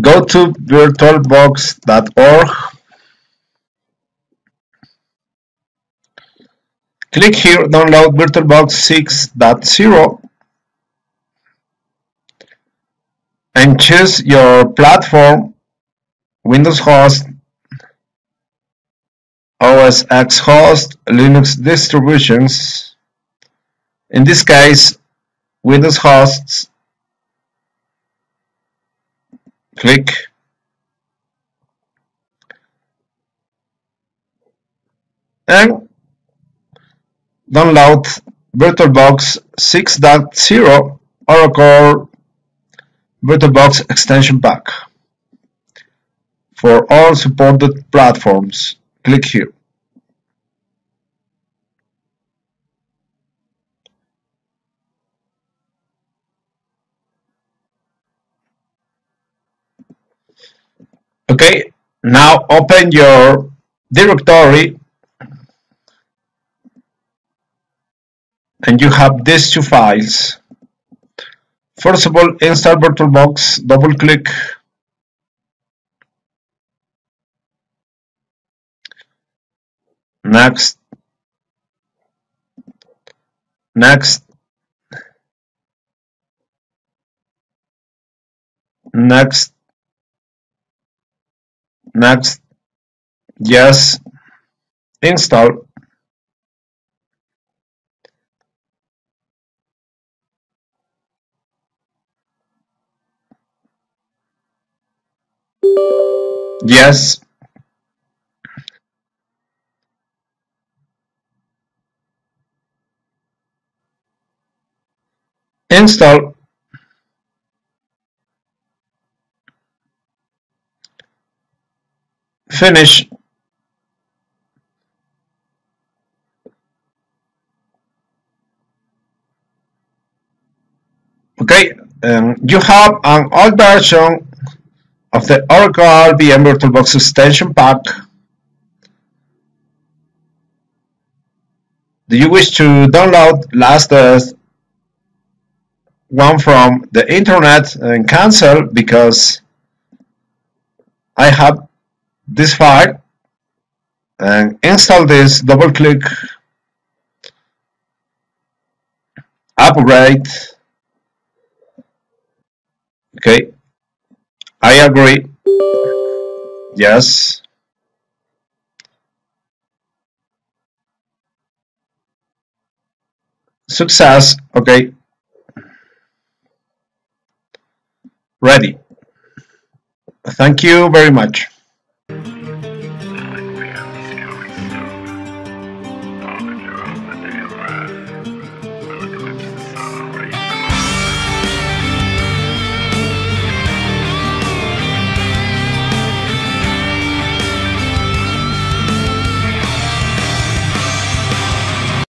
Go to virtualbox.org. Click here, download Virtualbox 6.0 and choose your platform, Windows host, OS X host, Linux distributions. In this case, Windows hosts. Click. And download Virtualbox 6.0 Oracle Virtualbox extension pack for all supported platforms. Click here. Okay, now open your directory and you have these two files. First of all, install VirtualBox, double click. Next, next, next, next, yes, install. Yes, install. Finish. Okay, you have an old version of the Oracle VM VirtualBox extension pack. Do you wish to download last one from the internet and cancel because I have this file and install this, double click, upgrade. Okay, I agree. Yes. Success. Okay. Ready. Thank you very much.